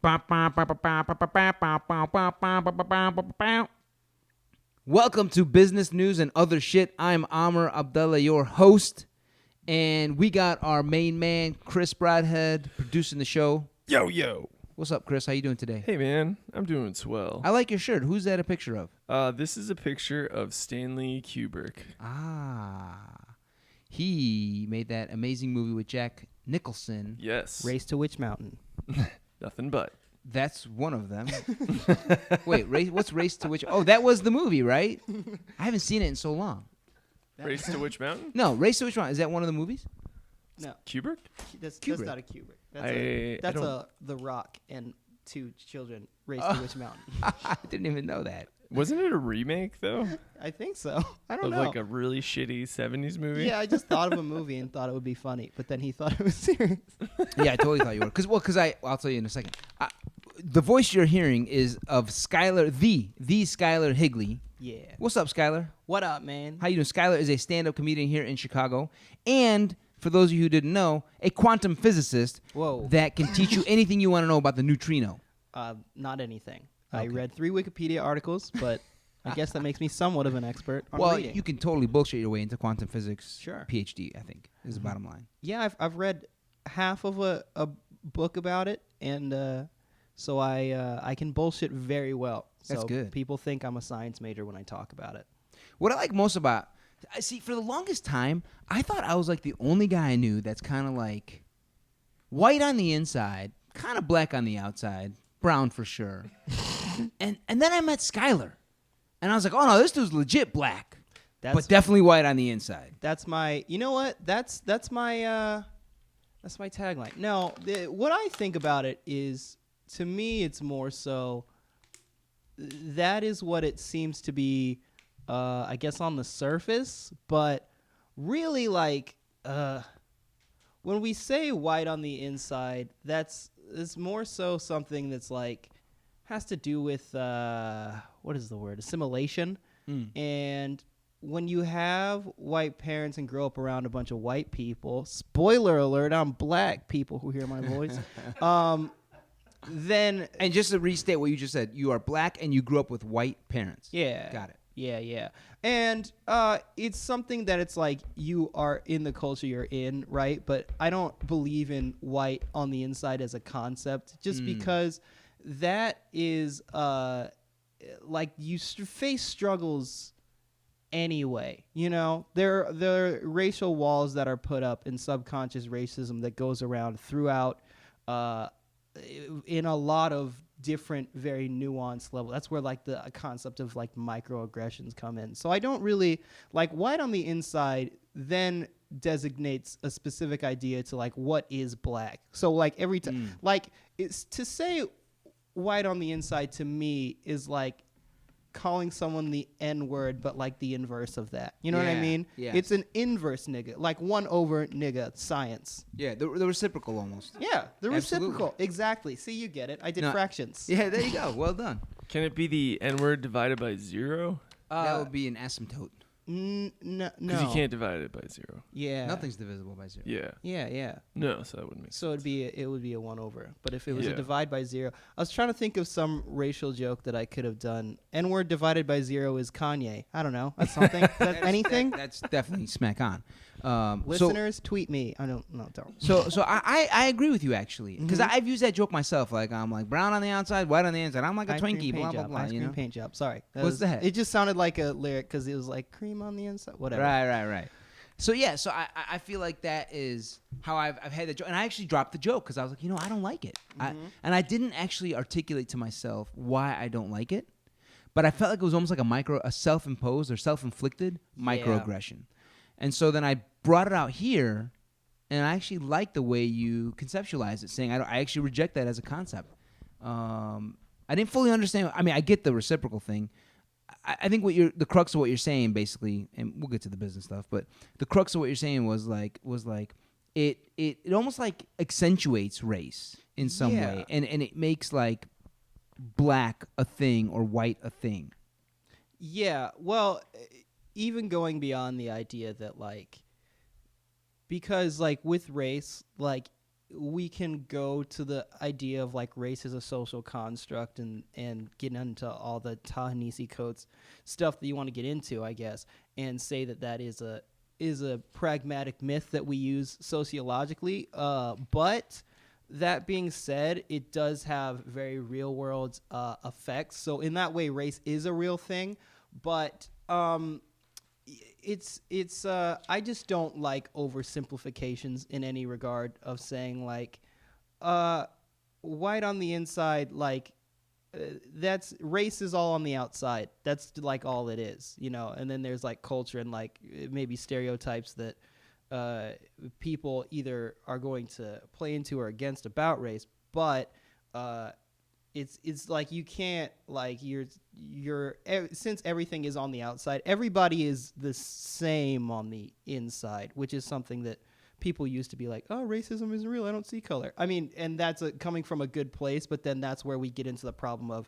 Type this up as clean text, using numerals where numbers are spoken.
Welcome to Business News and Other Shit. I'm Amer Abdullah, your host, and we got our main man, Chris Broadhead, producing the show. Yo. What's up, Chris? How you doing today? Hey, man. I'm doing swell. I like your shirt. Who's that a picture of? This is a picture of Stanley Kubrick. He made that amazing movie with Jack Nicholson. Yes. Race to Witch Mountain. Nothing but. That's one of them. Wait, what's Race to Witch? Oh, that was the movie, right? I haven't seen it in so long. Race to Witch Mountain? No, Race to Witch Mountain. Is that one of the movies? No. Kubrick? That's Kubrick. not a Kubrick. I That's don't- The Rock and two children race to Witch Mountain. I didn't even know that. Wasn't it a remake, though? I think so. I don't Of know. like a really shitty 70s movie? Yeah, I just thought of a movie and thought it would be funny, but then he thought it was serious. Yeah, I totally thought you were. Because I'll tell you in a second. The voice you're hearing is of Skyler, the Skyler Higley. Yeah. What's up, Skyler? What up, man? How you doing? Skyler is a stand-up comedian here in Chicago, and for those of you who didn't know, a quantum physicist Whoa. that can teach you anything you want to know about the neutrino. Not anything. Okay. I read 3 Wikipedia articles, but I guess that makes me somewhat of an expert on Well, reading. you can totally bullshit your way into quantum physics. Sure. PhD, I think, is the bottom line. Yeah, I've read half of a book about it, and so I can bullshit very well. That's So good. People think I'm a science major when I talk about it. What I like most about, for the longest time, I thought I was like the only guy I knew that's kind of like white on the inside, kind of black on the outside, brown for sure. and then I met Skyler, and I was like, oh no, this dude's legit black, but definitely white on the inside. That's my. You know what? That's my tagline. No, what I think about it is, to me, it's more so. That is what it seems to be, I guess, on the surface. But really, like, when we say white on the inside, it's more so something that's like has to do with what is the word? Assimilation. And when you have white parents and grow up around a bunch of white people, spoiler alert, I'm black, people who hear my voice. Then And just to restate what you just said, you are black and you grew up with white parents. yeah, Got it. Yeah. And it's something that it's like you are in the culture you're in, right? But I don't believe in white on the inside as a concept, just because that is like you face struggles anyway. You know, there are racial walls that are put up in subconscious racism that goes around throughout in a lot of different, very nuanced level. That's where like the concept of like microaggressions come in. So I don't really like white on the inside then designates a specific idea to like what is black. So like every time like it's to say white on the inside to me is like calling someone the N-word, but like the inverse of that. You know what I Yeah, mean? yes. It's an inverse nigga, like 1 over nigga science. Yeah, the reciprocal almost. Yeah, the Absolutely. reciprocal. Exactly. See, you get it. I did No, fractions. Yeah, there you go. Well done. Can it be the N-word divided by 0? That would be an asymptote. No. Because you can't divide it by 0. Yeah. Nothing's divisible by 0. Yeah. Yeah. No, so that wouldn't make sense. So it would be a 1 over. But if it was Yeah. a divide by 0, I was trying to think of some racial joke that I could have done. N-word divided by 0 is Kanye. I don't know. That's something. Is that anything? That's definitely smack on. Listeners, tweet me. I don't. So I agree with you actually, because I've used that joke myself. Like I'm like brown on the outside, white on the inside. I'm like a Ice cream Twinkie, paint blah blah job, blah. Ice You cream know? paint job. Sorry. What's that? It just sounded like a lyric because it was like cream on the inside. Whatever. Right. So yeah, so I feel like that is how I've had the joke, and I actually dropped the joke because I was like, I don't like it, and I didn't actually articulate to myself why I don't like it, but I felt like it was almost like a self-imposed or self-inflicted microaggression, and so then I brought it out here, and I actually like the way you conceptualize it, saying I actually reject that as a concept. I didn't fully understand. I mean, I get the reciprocal thing. I think the crux of what you're saying basically, and we'll get to the business stuff, but the crux of what you're saying was like it almost like accentuates race in some way, and it makes like black a thing or white a thing. Yeah, well, even going beyond the idea that like, because like with race, like we can go to the idea of like race as a social construct and get into all the Ta-Nehisi Coates stuff that you want to get into, I guess, and say that is a pragmatic myth that we use sociologically. But that being said, it does have very real world effects. So in that way, race is a real thing. But it's I just don't like oversimplifications in any regard of saying like white on the inside, like that's race is all on the outside. That's like all it is, you know. And then there's like culture and like maybe stereotypes that people either are going to play into or against about race, but it's like you can't like since everything is on the outside, everybody is the same on the inside, which is something that people used to be like, oh, racism isn't real, I don't see color. I mean, and that's coming from a good place, but then that's where we get into the problem of